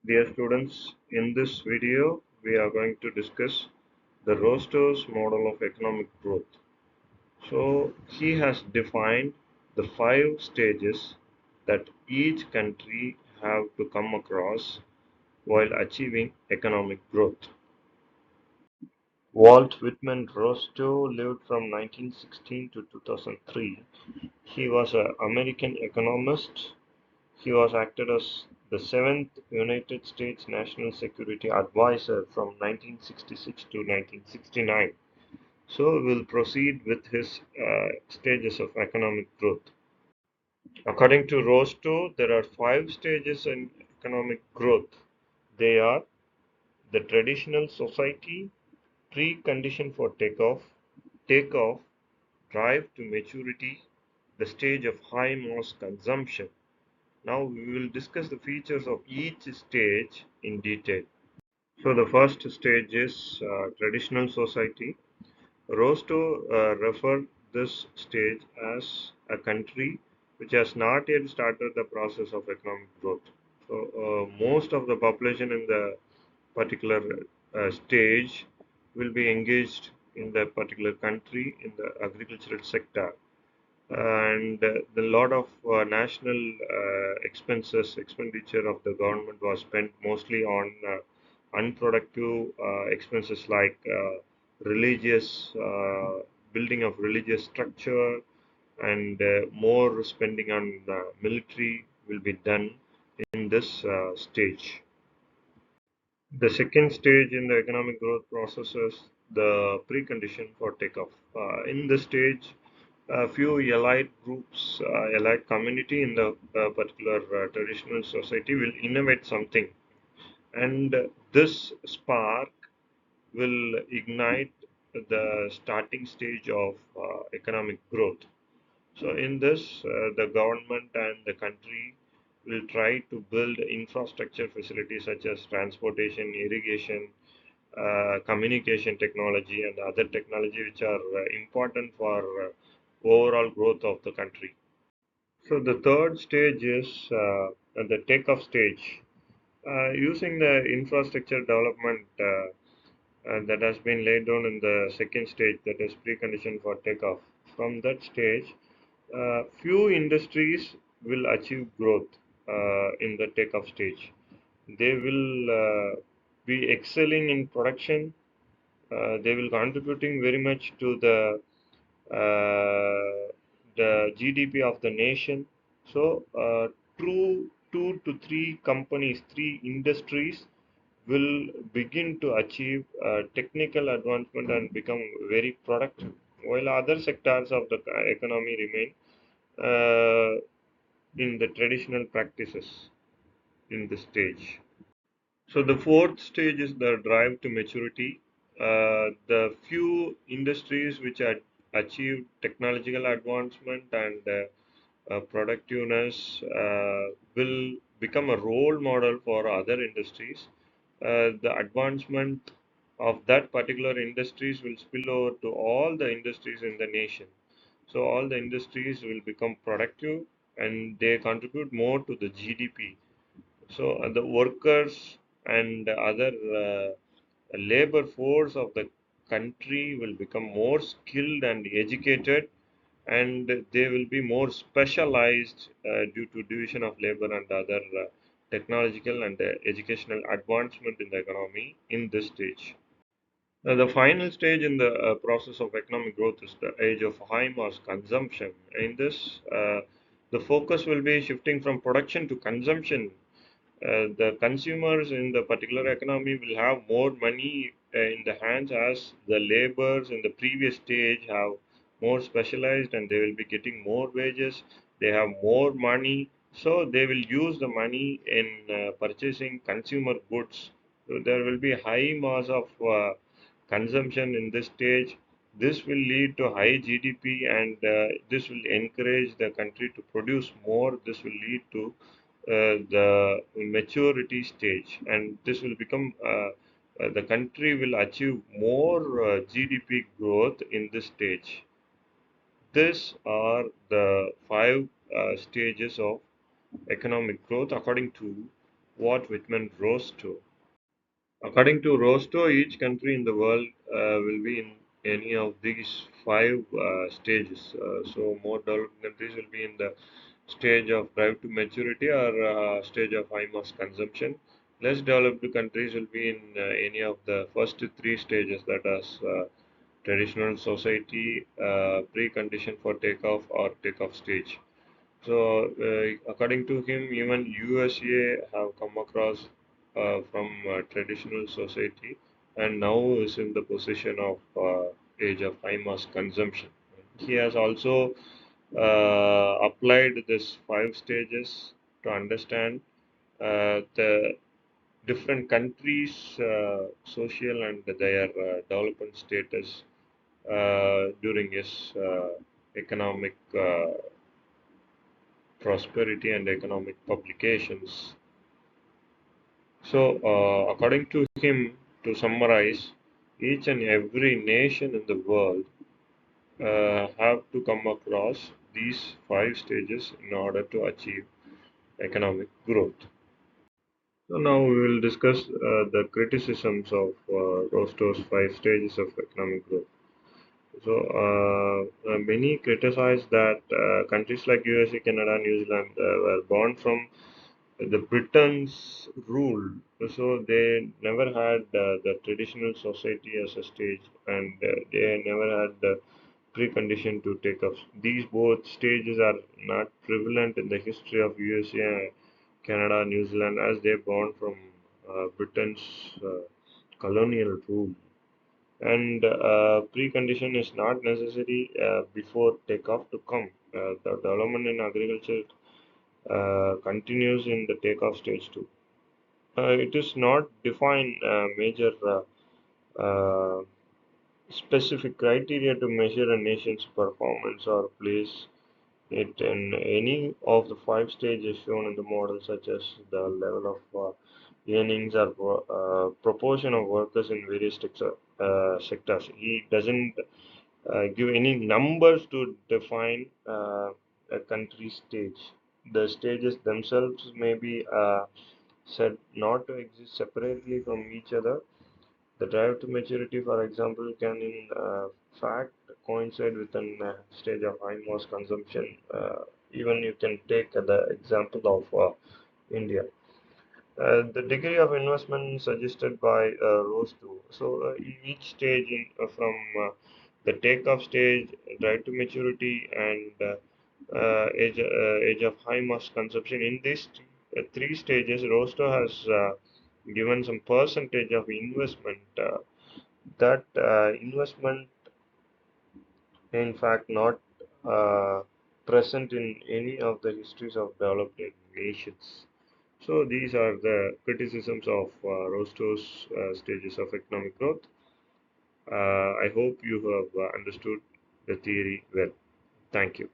Dear students, in this video we are going to discuss the Rostow's model of economic growth. So he has defined the five stages that each country have to come across while achieving economic growth. Walt Whitman Rostow lived from 1916 to 2003. He was an American economist. He was acted as the seventh United States National Security Advisor from 1966 to 1969. So we'll proceed with his stages of economic growth. According to Rostow, there are five stages in economic growth. They are the traditional society, precondition for takeoff, drive to maturity, the stage of high mass consumption. Now we will discuss the features of each stage in detail. So the first stage is traditional society. Rostow referred this stage as a country which has not yet started the process of economic growth. So most of the population in the particular stage will be engaged in the particular country in the agricultural sector, and the lot of national expenditure of the government was spent mostly on unproductive expenses like religious building of religious structure, and more spending on the military will be done in this stage. The second stage in the economic growth process is the precondition for takeoff. In this stage, a few allied groups, allied community in the particular traditional society will innovate something, and this spark will ignite the starting stage of economic growth. So in this, the government and the country will try to build infrastructure facilities such as transportation, irrigation, communication technology, and other technology which are important for overall growth of the country. So the third stage is the takeoff stage. Using the infrastructure development that has been laid down in the second stage, that is precondition for takeoff. From that stage, few industries will achieve growth in the takeoff stage. They will be excelling in production. They will contributing very much to the GDP of the nation. So, two to three companies, three industries will begin to achieve technical advancement and become very productive, while other sectors of the economy remain uh, in the traditional practices in this stage. So the fourth stage is the drive to maturity. The few industries which had achieved technological advancement and productiveness will become a role model for other industries. The advancement of that particular industries will spill over to all the industries in the nation. So all the industries will become productive and they contribute more to the GDP. So the workers and other labor force of the country will become more skilled and educated, and they will be more specialized due to division of labor and other technological and educational advancement in the economy in this stage. The final stage in the process of economic growth is the age of high mass consumption. In this, the focus will be shifting from production to consumption. The consumers in the particular economy will have more money in the hands, as the laborers in the previous stage have more specialized and they will be getting more wages. They have more money, so they will use the money in purchasing consumer goods. So there will be high mass of consumption in this stage. This will lead to high GDP, and this will encourage the country to produce more. This will lead to the maturity stage, and this will become the country will achieve more GDP growth in this stage. These are the five stages of economic growth according to what Whitman rose to. According to Rostow, each country in the world will be in any of these five stages. So, more developed countries will be in the stage of drive to maturity or stage of high mass consumption. Less developed countries will be in any of the first three stages, that is traditional society, precondition for takeoff, or takeoff stage. So, according to him, even USA have come across from traditional society and now is in the position of age of high mass consumption. He has also applied this five stages to understand the different countries' social and their development status during his economic prosperity and economic publications. So, according to him, to summarize, each and every nation in the world have to come across these five stages in order to achieve economic growth. So now we will discuss the criticisms of Rostow's five stages of economic growth. So many criticize that countries like USA, Canada, New Zealand were born from the Britain's rule, so they never had the traditional society as a stage, and they never had the precondition to take up. These both stages are not prevalent in the history of USA, Canada, New Zealand, as they born from Britain's colonial rule. And precondition is not necessary before takeoff to come. The development in agriculture continues in the takeoff stage too. It is not define major uh, specific criteria to measure a nation's performance or place it in any of the five stages shown in the model, such as the level of earnings or proportion of workers in various sectors. He doesn't give any numbers to define a country stage. The stages themselves may be said not to exist separately from each other. The drive to maturity, for example, can in fact coincide with an stage of high mass consumption. Even you can take the example of India. The degree of investment suggested by Rose 2. So each stage from the takeoff stage, drive to maturity, and age of high mass consumption. In these three stages, Rostow has given some percentage of investment. That investment, in fact, not present in any of the histories of developed nations. So these are the criticisms of Rostow's stages of economic growth. I hope you have understood the theory well. Thank you.